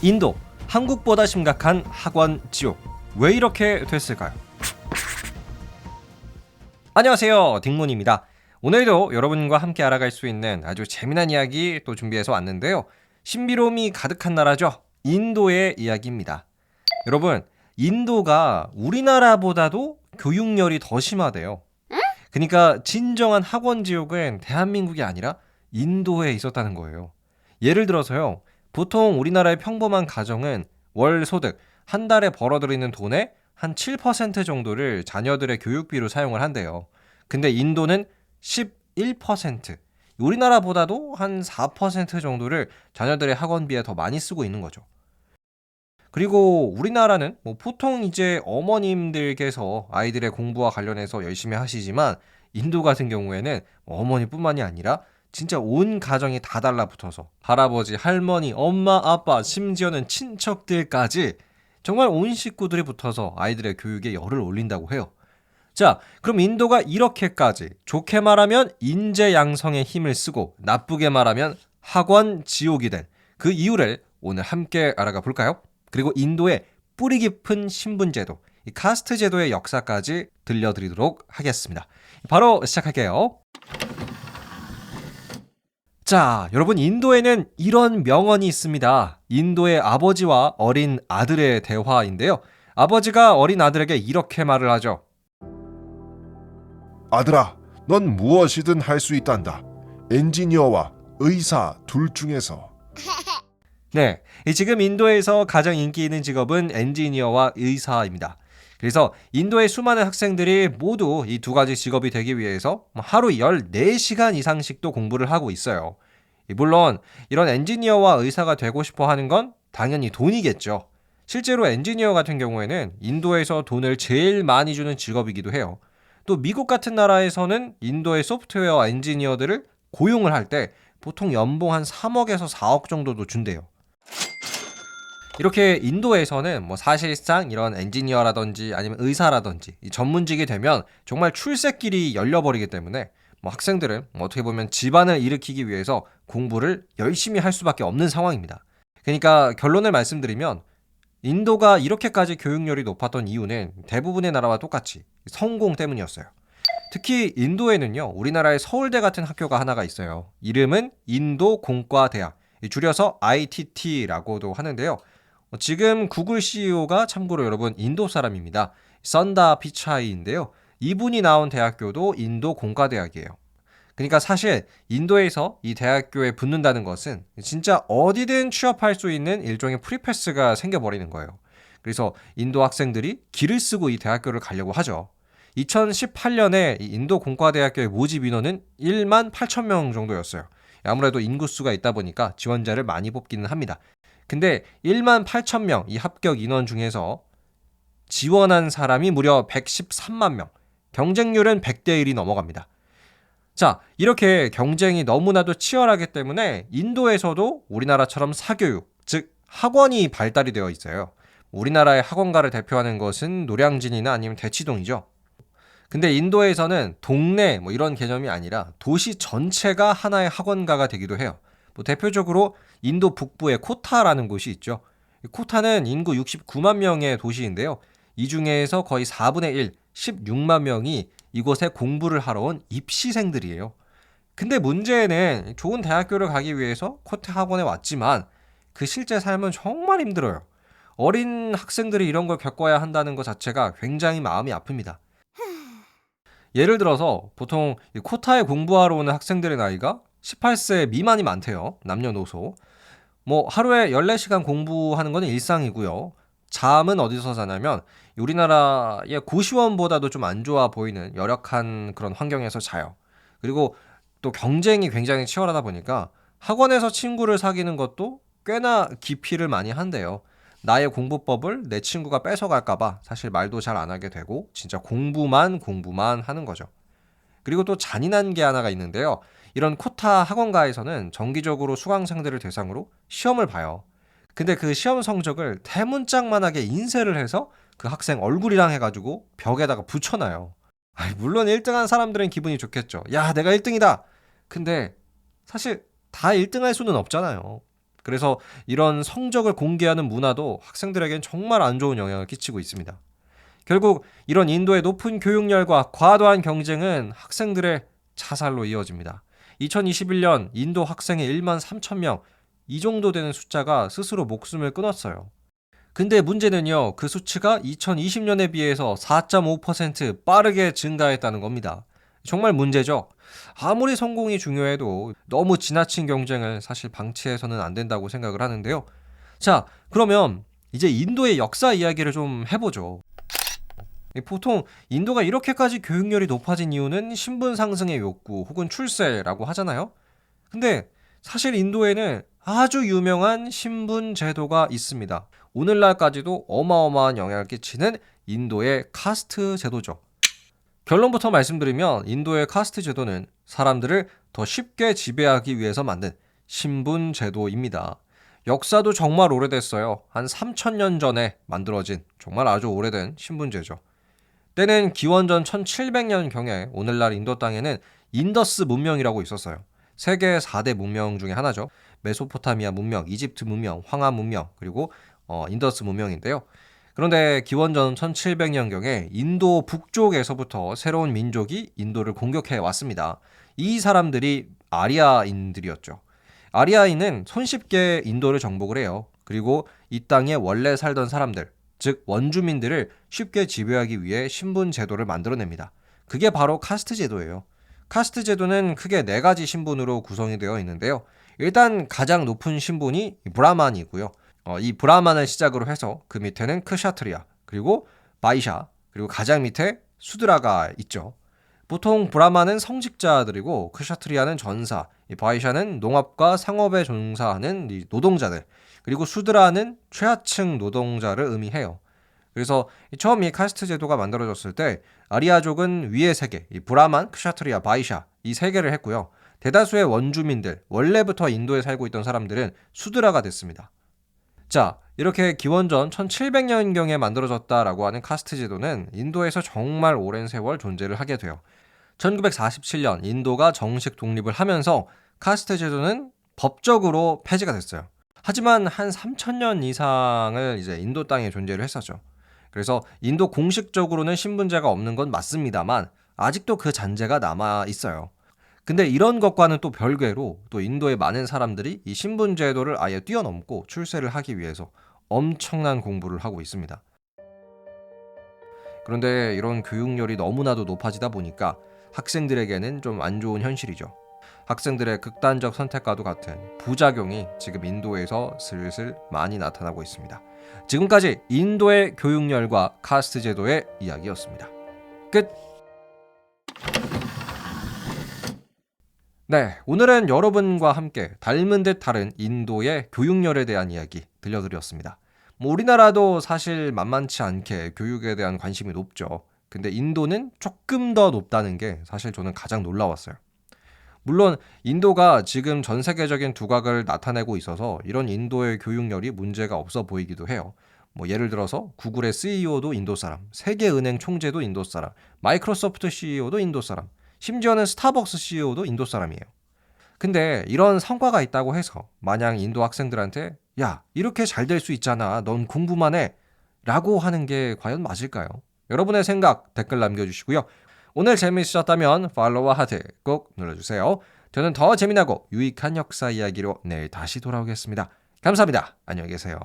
인도, 한국보다 심각한 학원 지옥. 왜 이렇게 됐을까요? 안녕하세요, 딩몬입니다. 오늘도 여러분과 함께 알아갈 수 있는 아주 재미난 이야기 또 준비해서 왔는데요. 신비로움이 가득한 나라죠. 인도의 이야기입니다. 여러분, 인도가 우리나라보다도 교육열이 더 심하대요. 그러니까 진정한 학원 지옥은 대한민국이 아니라 인도에 있었다는 거예요. 예를 들어서요. 보통 우리나라의 평범한 가정은 월 소득, 한 달에 벌어들이는 돈의 한 7% 정도를 자녀들의 교육비로 사용을 한대요. 근데 인도는 11%, 우리나라보다도 한 4% 정도를 자녀들의 학원비에 더 많이 쓰고 있는 거죠. 그리고 우리나라는 보통 이제 어머님들께서 아이들의 공부와 관련해서 열심히 하시지만 인도 같은 경우에는 어머니뿐만이 아니라 진짜 온 가정이 다 달라붙어서 할아버지, 할머니, 엄마, 아빠, 심지어는 친척들까지 정말 온 식구들이 붙어서 아이들의 교육에 열을 올린다고 해요. 자, 그럼 인도가 이렇게까지 좋게 말하면 인재 양성에 힘을 쓰고 나쁘게 말하면 학원 지옥이 된 그 이유를 오늘 함께 알아가 볼까요? 그리고 인도의 뿌리 깊은 신분제도, 이 카스트 제도의 역사까지 들려드리도록 하겠습니다. 바로 시작할게요. 자, 여러분, 인도에는 이런 명언이 있습니다. 인도의 아버지와 어린 아들의 대화인데요. 아버지가 어린 아들에게 이렇게 말을 하죠. 아들아, 넌 무엇이든 할 수 있단다. 엔지니어와 의사 둘 중에서. 네, 지금 인도에서 가장 인기 있는 직업은 엔지니어와 의사입니다. 그래서 인도의 수많은 학생들이 모두 이 두 가지 직업이 되기 위해서 하루 14시간 이상씩도 공부를 하고 있어요. 물론 이런 엔지니어와 의사가 되고 싶어 하는 건 당연히 돈이겠죠. 실제로 엔지니어 같은 경우에는 인도에서 돈을 제일 많이 주는 직업이기도 해요. 또 미국 같은 나라에서는 인도의 소프트웨어 엔지니어들을 고용을 할 때 보통 연봉 한 3억에서 4억 정도도 준대요. 이렇게 인도에서는 사실상 이런 엔지니어라든지 아니면 의사라든지 이 전문직이 되면 정말 출세길이 열려버리기 때문에 학생들은 어떻게 보면 집안을 일으키기 위해서 공부를 열심히 할 수밖에 없는 상황입니다. 그러니까 결론을 말씀드리면 인도가 이렇게까지 교육열이 높았던 이유는 대부분의 나라와 똑같이 성공 때문이었어요. 특히 인도에는요, 우리나라의 서울대 같은 학교가 하나가 있어요. 이름은 인도공과대학, 줄여서 ITT라고도 하는데요. 지금 구글 CEO가 참고로 여러분 인도 사람입니다. 선다 피차이인데요. 이분이 나온 대학교도 인도공과대학이에요. 그러니까 사실 인도에서 이 대학교에 붙는다는 것은 진짜 어디든 취업할 수 있는 일종의 프리패스가 생겨버리는 거예요. 그래서 인도 학생들이 길을 쓰고 이 대학교를 가려고 하죠. 2018년에 인도공과대학교의 모집 인원은 1만 8천 명 정도였어요. 아무래도 인구수가 있다 보니까 지원자를 많이 뽑기는 합니다. 근데 1만 8천 명 이 합격 인원 중에서 지원한 사람이 무려 113만 명, 경쟁률은 100대 1이 넘어갑니다. 자, 이렇게 경쟁이 너무나도 치열하기 때문에 인도에서도 우리나라처럼 사교육, 즉 학원이 발달이 되어 있어요. 우리나라의 학원가를 대표하는 것은 노량진이나 아니면 대치동이죠. 근데 인도에서는 동네 이런 개념이 아니라 도시 전체가 하나의 학원가가 되기도 해요. 대표적으로 인도 북부의 코타라는 곳이 있죠. 코타는 인구 69만 명의 도시인데요. 이 중에서 거의 4분의 1, 16만 명이 이곳에 공부를 하러 온 입시생들이에요. 근데 문제는 좋은 대학교를 가기 위해서 코타 학원에 왔지만 그 실제 삶은 정말 힘들어요. 어린 학생들이 이런 걸 겪어야 한다는 것 자체가 굉장히 마음이 아픕니다. 예를 들어서 보통 코타에 공부하러 오는 학생들의 나이가 18세 미만이 많대요. 남녀노소. 하루에 14시간 공부하는 건 일상이고요. 잠은 어디서 자냐면 우리나라의 고시원보다도 좀 안 좋아 보이는 열악한 그런 환경에서 자요. 그리고 또 경쟁이 굉장히 치열하다 보니까 학원에서 친구를 사귀는 것도 꽤나 기피를 많이 한대요. 나의 공부법을 내 친구가 뺏어갈까봐 사실 말도 잘 안 하게 되고 진짜 공부만 하는 거죠. 그리고 또 잔인한 게 하나가 있는데요. 이런 코타 학원가에서는 정기적으로 수강생들을 대상으로 시험을 봐요. 근데 그 시험 성적을 대문짝만하게 인쇄를 해서 그 학생 얼굴이랑 해가지고 벽에다가 붙여놔요. 물론 1등한 사람들은 기분이 좋겠죠. 야, 내가 1등이다. 근데 사실 다 1등할 수는 없잖아요. 그래서 이런 성적을 공개하는 문화도 학생들에겐 정말 안 좋은 영향을 끼치고 있습니다. 결국 이런 인도의 높은 교육열과 과도한 경쟁은 학생들의 자살로 이어집니다. 2021년 인도 학생의 1만 3천 명, 이 정도 되는 숫자가 스스로 목숨을 끊었어요. 근데 문제는요, 그 수치가 2020년에 비해서 4.5% 빠르게 증가했다는 겁니다. 정말 문제죠. 아무리 성공이 중요해도 너무 지나친 경쟁을 사실 방치해서는 안 된다고 생각을 하는데요. 자, 그러면 이제 인도의 역사 이야기를 좀 해보죠. 보통 인도가 이렇게까지 교육열이 높아진 이유는 신분 상승의 욕구 혹은 출세라고 하잖아요. 근데 사실 인도에는 아주 유명한 신분 제도가 있습니다. 오늘날까지도 어마어마한 영향을 끼치는 인도의 카스트 제도죠. 결론부터 말씀드리면 인도의 카스트 제도는 사람들을 더 쉽게 지배하기 위해서 만든 신분 제도입니다. 역사도 정말 오래됐어요. 한 3000년 전에 만들어진 정말 아주 오래된 신분제죠. 때는 기원전 1700년경에 오늘날 인도 땅에는 인더스 문명이라고 있었어요. 세계 4대 문명 중에 하나죠. 메소포타미아 문명, 이집트 문명, 황하 문명, 그리고 인더스 문명인데요. 그런데 기원전 1700년경에 인도 북쪽에서부터 새로운 민족이 인도를 공격해 왔습니다. 이 사람들이 아리아인들이었죠. 아리아인은 손쉽게 인도를 정복을 해요. 그리고 이 땅에 원래 살던 사람들, 즉 원주민들을 쉽게 지배하기 위해 신분 제도를 만들어냅니다. 그게 바로 카스트 제도예요. 카스트 제도는 크게 4가지 신분으로 구성이 되어 있는데요. 일단 가장 높은 신분이 브라만이고요. 이 브라만을 시작으로 해서 그 밑에는 크샤트리아, 그리고 바이샤, 그리고 가장 밑에 수드라가 있죠. 보통 브라만은 성직자들이고 크샤트리아는 전사, 이 바이샤는 농업과 상업에 종사하는 이 노동자들, 그리고 수드라는 최하층 노동자를 의미해요. 그래서 처음 이 카스트 제도가 만들어졌을 때 아리아족은 위에 3개, 이 브라만, 크샤트리아, 바이샤 이 3개를 했고요. 대다수의 원주민들, 원래부터 인도에 살고 있던 사람들은 수드라가 됐습니다. 자, 이렇게 기원전 1700년경에 만들어졌다라고 하는 카스트 제도는 인도에서 정말 오랜 세월 존재를 하게 돼요. 1947년 인도가 정식 독립을 하면서 카스트 제도는 법적으로 폐지가 됐어요. 하지만 한 3000년 이상을 이제 인도 땅에 존재를 했었죠. 그래서 인도 공식적으로는 신분제가 없는 건 맞습니다만 아직도 그 잔재가 남아 있어요. 근데 이런 것과는 또 별개로 또 인도의 많은 사람들이 이 신분제도를 아예 뛰어넘고 출세를 하기 위해서 엄청난 공부를 하고 있습니다. 그런데 이런 교육열이 너무나도 높아지다 보니까 학생들에게는 좀 안 좋은 현실이죠. 학생들의 극단적 선택과도 같은 부작용이 지금 인도에서 슬슬 많이 나타나고 있습니다. 지금까지 인도의 교육열과 카스트 제도의 이야기였습니다. 끝! 네, 오늘은 여러분과 함께 닮은 듯 다른 인도의 교육열에 대한 이야기 들려드렸습니다. 우리나라도 사실 만만치 않게 교육에 대한 관심이 높죠. 근데 인도는 조금 더 높다는 게 사실 저는 가장 놀라웠어요. 물론 인도가 지금 전 세계적인 두각을 나타내고 있어서 이런 인도의 교육열이 문제가 없어 보이기도 해요. 예를 들어서 구글의 CEO도 인도 사람, 세계은행 총재도 인도 사람, 마이크로소프트 CEO도 인도 사람, 심지어는 스타벅스 CEO도 인도 사람이에요. 근데 이런 성과가 있다고 해서 마냥 인도 학생들한테 야, 이렇게 잘 될 수 있잖아. 넌 공부만 해. 라고 하는 게 과연 맞을까요? 여러분의 생각 댓글 남겨주시고요. 오늘 재미있으셨다면 팔로우와 하트 꼭 눌러주세요. 저는 더 재미나고 유익한 역사 이야기로 내일 다시 돌아오겠습니다. 감사합니다. 안녕히 계세요.